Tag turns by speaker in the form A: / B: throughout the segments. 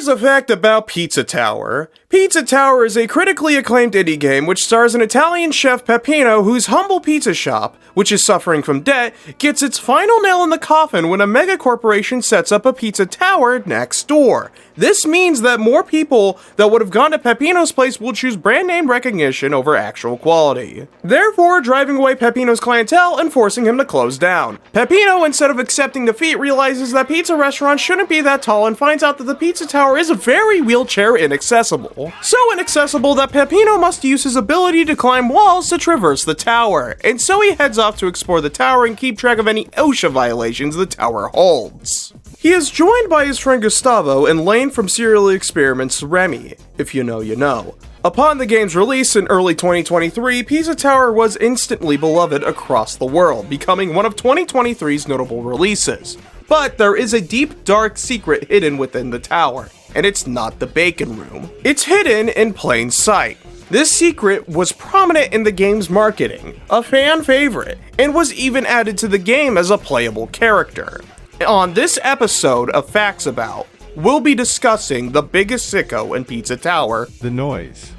A: Here's a fact about Pizza Tower. Pizza Tower is a critically acclaimed indie game which stars an Italian chef Peppino whose humble pizza shop, which is suffering from debt, gets its final nail in the coffin when a mega corporation sets up a pizza tower next door. This means that more people that would have gone to Peppino's place will choose brand name recognition over actual quality, therefore driving away Peppino's clientele and forcing him to close down. Peppino, instead of accepting defeat, realizes that pizza restaurants shouldn't be that tall and finds out that the pizza tower is very wheelchair inaccessible. So inaccessible that Peppino must use his ability to climb walls to traverse the tower, and so he heads off to explore the tower and keep track of any OSHA violations the tower holds. He is joined by his friend Gustavo and Lane from Serial Experiments Remy, if you know you know. Upon the game's release in early 2023, Pizza Tower was instantly beloved across the world, becoming one of 2023's notable releases. But there is a deep, dark secret hidden within the tower, and it's not the bacon room. It's hidden in plain sight. This secret was prominent in the game's marketing, a fan favorite, and was even added to the game as a playable character. On this episode of Facts About, we'll be discussing the biggest sicko in Pizza Tower,
B: the noise.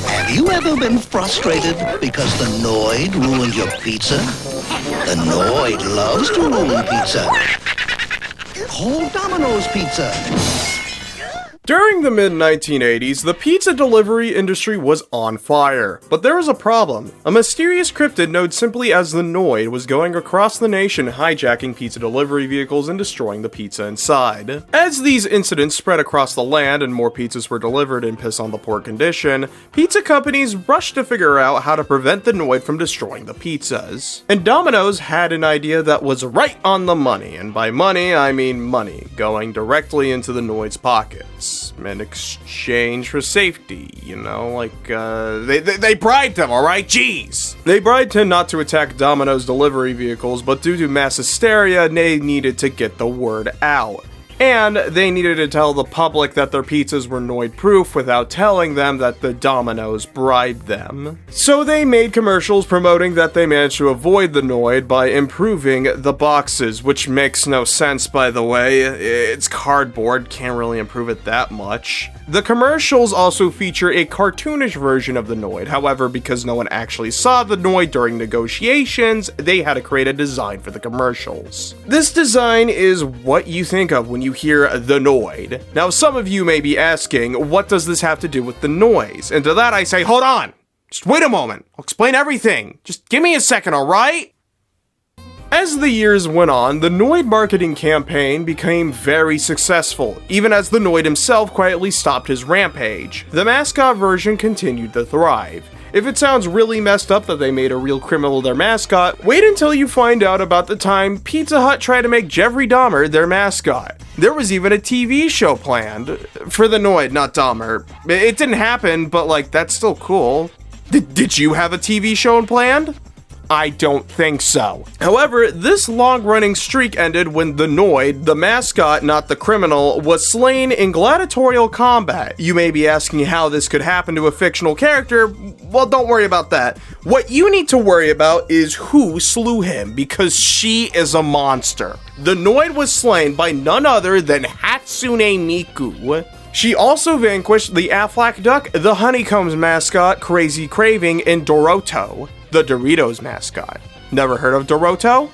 C: Have you ever been frustrated because the Noid ruined your pizza? The Noid loves to ruin pizza. Call Domino's Pizza.
A: During the mid-1980s, the pizza delivery industry was on fire, but there was a problem. A mysterious cryptid known simply as the Noid was going across the nation hijacking pizza delivery vehicles and destroying the pizza inside. As these incidents spread across the land and more pizzas were delivered in piss-on-the-poor condition, pizza companies rushed to figure out how to prevent the Noid from destroying the pizzas. And Domino's had an idea that was right on the money, and by money, I mean money, going directly into the Noid's pockets. In exchange for safety, you know, like, they bribed him, alright? Jeez! They bribed him not to attack Domino's delivery vehicles, but due to mass hysteria, they needed to get the word out. And they needed to tell the public that their pizzas were Noid-proof without telling them that the Domino's bribed them. So they made commercials promoting that they managed to avoid the Noid by improving the boxes, which makes no sense, by the way. It's cardboard, can't really improve it that much. The commercials also feature a cartoonish version of the Noid, however, because no one actually saw the Noid during negotiations, they had to create a design for the commercials. This design is what you think of when you hear the Noid. Now, some of you may be asking, what does this have to do with the noise? And to that I say, hold on! Just wait a moment, I'll explain everything. Just give me a second, alright? As the years went on, the Noid marketing campaign became very successful, even as the Noid himself quietly stopped his rampage. The mascot version continued to thrive. If it sounds really messed up that they made a real criminal their mascot, wait until you find out about the time Pizza Hut tried to make Jeffrey Dahmer their mascot. There was even a TV show planned for the Noid, not Dahmer. It didn't happen, but like, that's still cool. Did you have a TV show planned? I don't think so. However, this long-running streak ended when the Noid, the mascot, not the criminal, was slain in gladiatorial combat. You may be asking how this could happen to a fictional character. Well, don't worry about that. What you need to worry about is who slew him, because she is a monster. The Noid was slain by none other than Hatsune Miku. She also vanquished the Aflac Duck, the Honeycombs mascot, Crazy Craving, and Doroto, the Doritos mascot. Never heard of Doroto?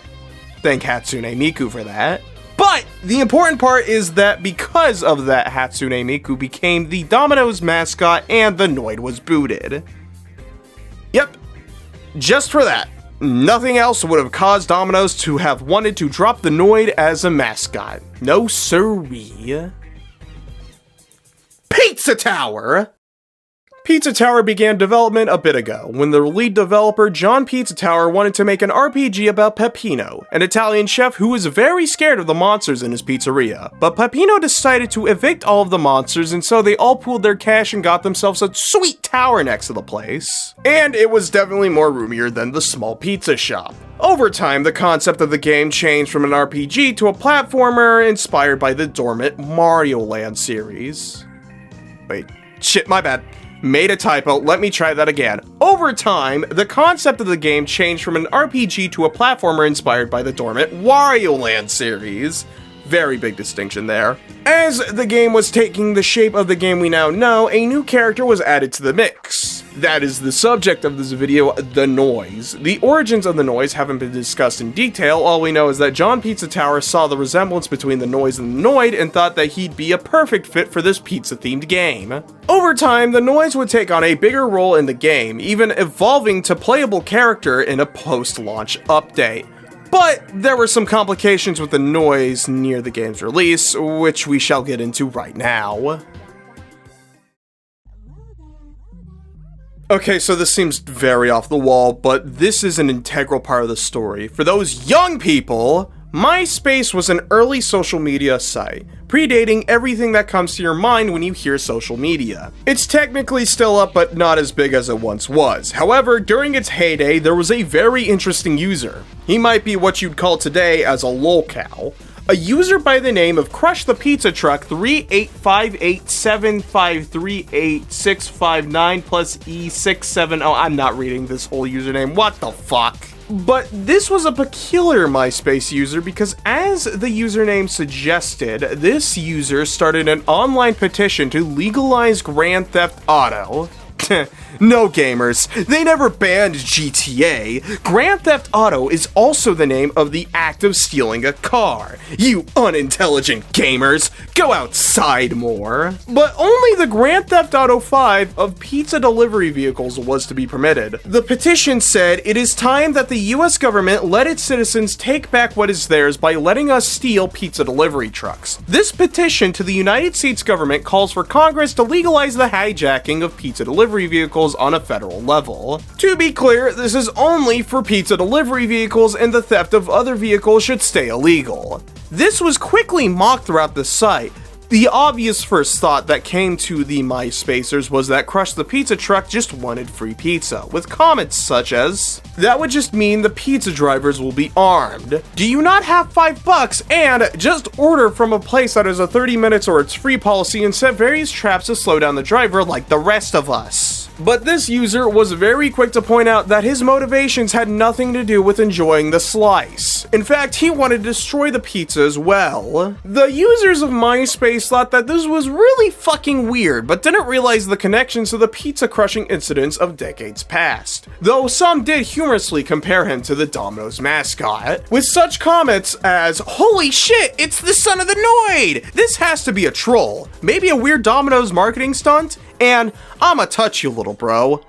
A: Thank Hatsune Miku for that. But the important part is that because of that, Hatsune Miku became the Domino's mascot and the Noid was booted. Yep, just for that. Nothing else would have caused Domino's to have wanted to drop the Noid as a mascot. No siree. Pizza Tower! Pizza Tower began development a bit ago, when the lead developer John Pizza Tower wanted to make an RPG about Peppino, an Italian chef who was very scared of the monsters in his pizzeria. But Peppino decided to evict all of the monsters, and so they all pooled their cash and got themselves a sweet tower next to the place. And it was definitely more roomier than the small pizza shop. Over time, the concept of the game changed from an RPG to a platformer inspired by the dormant Mario Land series. Wait, shit, my bad. Made a typo, let me try that again. Over time, the concept of the game changed from an RPG to a platformer inspired by the dormant Wario Land series. Very big distinction there. As the game was taking the shape of the game we now know, a new character was added to the mix. That is the subject of this video, the Noise. The origins of the Noise haven't been discussed in detail. All we know is that John Pizza Tower saw the resemblance between the Noise and the Noid and thought that he'd be a perfect fit for this pizza-themed game. Over time, the Noise would take on a bigger role in the game, even evolving to playable character in a post-launch update. But there were some complications with the Noise near the game's release, which we shall get into right now. Okay, so this seems very off the wall, but this is an integral part of the story. For those young people, Myspace was an early social media site, predating everything that comes to your mind when you hear social media. It's technically still up, but not as big as it once was. However, during its heyday, there was a very interesting user. He might be what you'd call today as a lolcow. A user by the name of Crush the Pizza Truck 38587538659 plus E670. I'm not reading this whole username. What the fuck? But this was a peculiar Myspace user because, as the username suggested, this user started an online petition to legalize Grand Theft Auto. No, gamers, they never banned GTA. Grand Theft Auto is also the name of the act of stealing a car. You unintelligent gamers, go outside more. But only the Grand Theft Auto 5 of pizza delivery vehicles was to be permitted. The petition said it is time that the US government let its citizens take back what is theirs by letting us steal pizza delivery trucks. This petition to the United States government calls for Congress to legalize the hijacking of pizza delivery vehicles on a federal level. To be clear, this is only for pizza delivery vehicles, and the theft of other vehicles should stay illegal. This was quickly mocked throughout the site. The obvious first thought that came to the MySpacers was that Crush the Pizza Truck just wanted free pizza, with comments such as, "That would just mean the pizza drivers will be armed. Do you not have $5 and just order from a place that has a 30 minutes or it's free policy and set various traps to slow down the driver like the rest of us?" But this user was very quick to point out that his motivations had nothing to do with enjoying the slice. In fact, he wanted to destroy the pizza as well. The users of MySpace thought that this was really fucking weird, but didn't realize the connections to the pizza crushing incidents of decades past. Though some did humorously compare him to the Domino's mascot, with such comments as, "Holy shit, it's the son of the Noid! This has to be a troll. Maybe a weird Domino's marketing stunt? And I'ma touch you, little bro."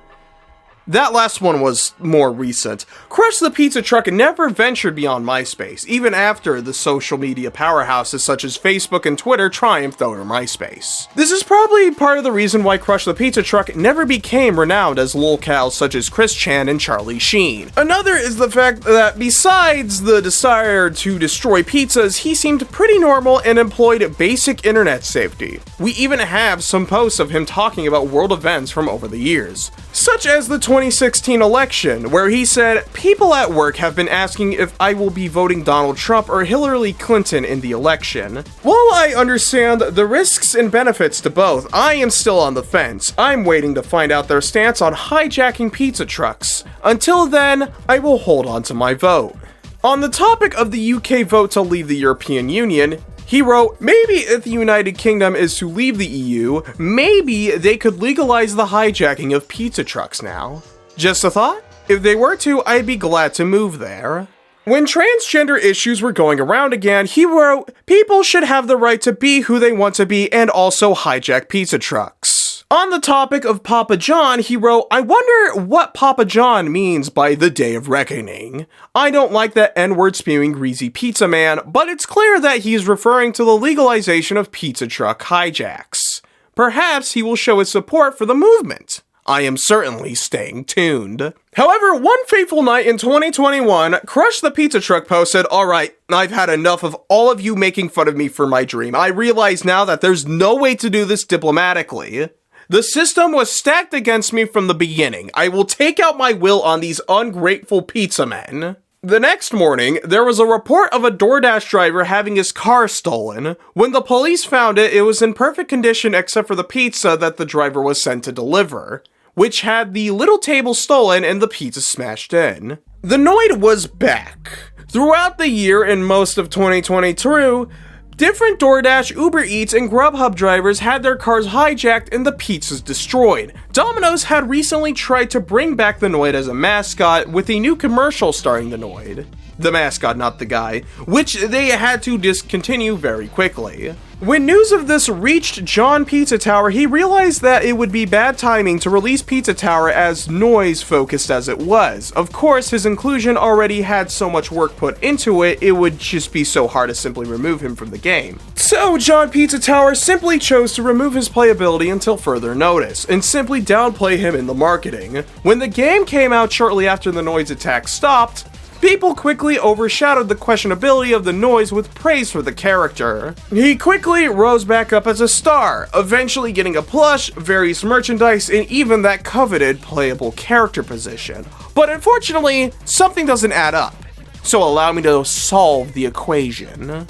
A: That last one was more recent. Crush the Pizza Truck never ventured beyond MySpace, even after the social media powerhouses such as Facebook and Twitter triumphed over MySpace. This is probably part of the reason why Crush the Pizza Truck never became renowned as lolcows such as Chris Chan and Charlie Sheen. Another is the fact that besides the desire to destroy pizzas, he seemed pretty normal and employed basic internet safety. We even have some posts of him talking about world events from over the years, such as the 2016 election, where he said, "People at work have been asking if I will be voting Donald Trump or Hillary Clinton in the election. While I understand the risks and benefits to both, I am still on the fence. I'm waiting to find out their stance on hijacking pizza trucks. Until then, I will hold on to my vote." On the topic of the UK vote to leave the European Union, he wrote, "Maybe if the United Kingdom is to leave the EU, maybe they could legalize the hijacking of pizza trucks now. Just a thought? If they were to, I'd be glad to move there." When transgender issues were going around again, he wrote, "People should have the right to be who they want to be and also hijack pizza trucks." On the topic of Papa John, he wrote, "I wonder what Papa John means by the Day of Reckoning. I don't like that N-word spewing greasy pizza man, but it's clear that he's referring to the legalization of pizza truck hijacks. perhaps he will show his support for the movement. I am certainly staying tuned. However, one fateful night in 2021, Crush the Pizza Truck posted, "Alright, I've had enough of all of you making fun of me for my dream. I realize now that there's no way to do this diplomatically. The system was stacked against me from the beginning. I will take out my will on these ungrateful pizza men." The next morning, there was a report of a DoorDash driver having his car stolen. When the police found it, it was in perfect condition except for the pizza that the driver was sent to deliver, which had the little table stolen and the pizza smashed in. The Noid was back. Throughout the year and most of 2022, different DoorDash, Uber Eats, and Grubhub drivers had their cars hijacked and the pizzas destroyed. Domino's had recently tried to bring back the Noid as a mascot with a new commercial starring the Noid. The mascot, not the guy, which they had to discontinue very quickly. When news of this reached John Pizza Tower, he realized that it would be bad timing to release Pizza Tower as noise-focused as it was. Of course, his inclusion already had so much work put into it, it would just be so hard to simply remove him from the game. So, John Pizza Tower simply chose to remove his playability until further notice, and simply downplay him in the marketing. When the game came out shortly after the Noid's attack stopped, people quickly overshadowed the questionability of the Noise with praise for the character. He quickly rose back up as a star, eventually getting a plush, various merchandise, and even that coveted playable character position. But unfortunately, something doesn't add up. So allow me to solve the equation.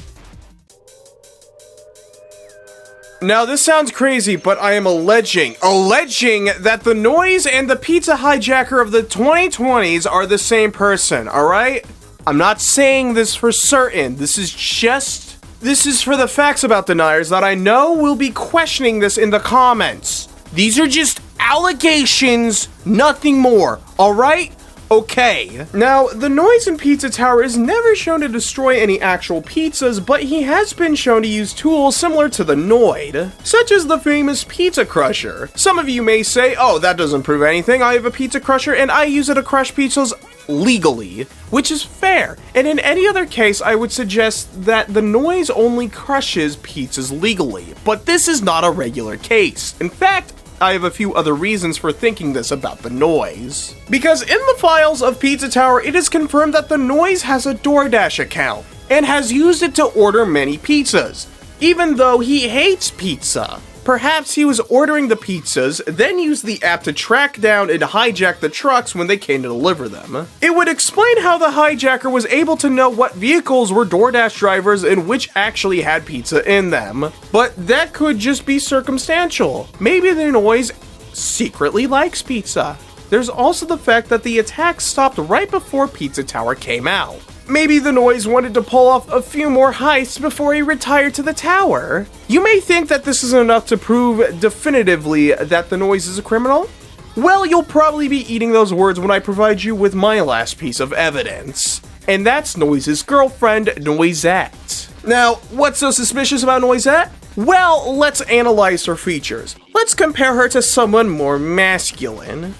A: Now this sounds crazy, but I am alleging that the Noise and the pizza hijacker of the 2020s are the same person, alright? I'm not saying this for certain, this is for the facts about deniers that I know will be questioning this in the comments. These are just allegations, nothing more, alright? Okay. Now, the Noise in Pizza Tower is never shown to destroy any actual pizzas, but he has been shown to use tools similar to the Noid, such as the famous pizza crusher. Some of you may say, oh, that doesn't prove anything, I have a pizza crusher and I use it to crush pizzas legally, which is fair. And in any other case, I would suggest that the Noise only crushes pizzas legally, but this is not a regular case. In fact, I have a few other reasons for thinking this about the Noise. Because in the files of Pizza Tower, it is confirmed that the Noise has a DoorDash account, and has used it to order many pizzas, even though he hates pizza. Perhaps he was ordering the pizzas, then used the app to track down and hijack the trucks when they came to deliver them. It would explain how the hijacker was able to know what vehicles were DoorDash drivers and which actually had pizza in them. But that could just be circumstantial. Maybe the Noise secretly likes pizza. There's also the fact that the attack stopped right before Pizza Tower came out. Maybe the Noise wanted to pull off a few more heists before he retired to the tower. You may think that this is enough to prove definitively that the Noise is a criminal. Well, you'll probably be eating those words when I provide you with my last piece of evidence. And that's Noise's girlfriend, Noisette. Now, what's so suspicious about Noisette? Well, let's analyze her features. Let's compare her to someone more masculine.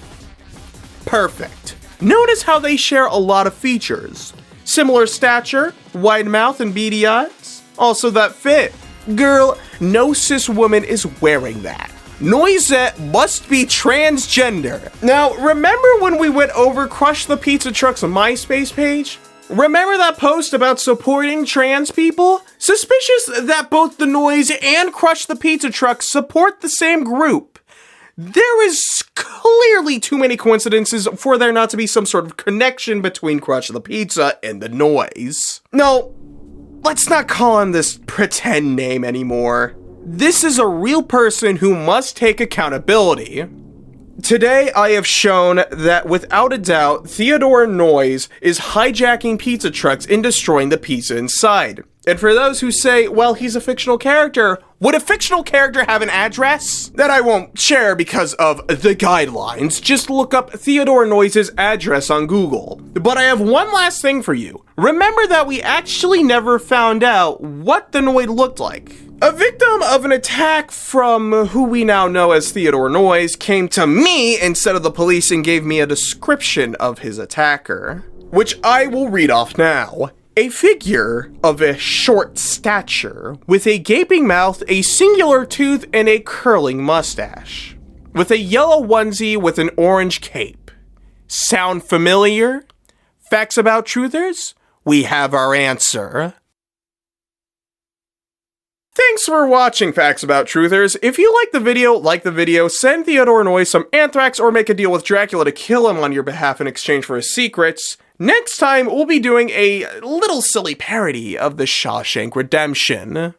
A: Perfect. Notice how they share a lot of features. Similar stature, wide mouth and beady eyes. Also that fit. Girl, no cis woman is wearing that. Noisette must be transgender. Now, remember when we went over Crush the Pizza Truck's Myspace page? Remember that post about supporting trans people? Suspicious that both the Noise and Crush the Pizza Truck support the same group. There is clearly too many coincidences for there not to be some sort of connection between Crush the Pizza and the Noise. No, let's not call him this pretend name anymore. This is a real person who must take accountability. Today, I have shown that without a doubt, Theodore Noise is hijacking pizza trucks and destroying the pizza inside. And for those who say, well, he's a fictional character, would a fictional character have an address? That I won't share because of the guidelines. Just look up Theodore Noise's address on Google. But I have one last thing for you. Remember that we actually never found out what the Noid looked like. A victim of an attack from who we now know as Theodore Noise came to me instead of the police and gave me a description of his attacker, which I will read off now. A figure of a short stature, with a gaping mouth, a singular tooth, and a curling mustache. With a yellow onesie with an orange cape. Sound familiar? Facts about truthers? We have our answer. Thanks for watching Facts About Truthers. If you like the video, send Theodore Noid some anthrax or make a deal with Dracula to kill him on your behalf in exchange for his secrets. Next time, we'll be doing a little silly parody of the Shawshank Redemption.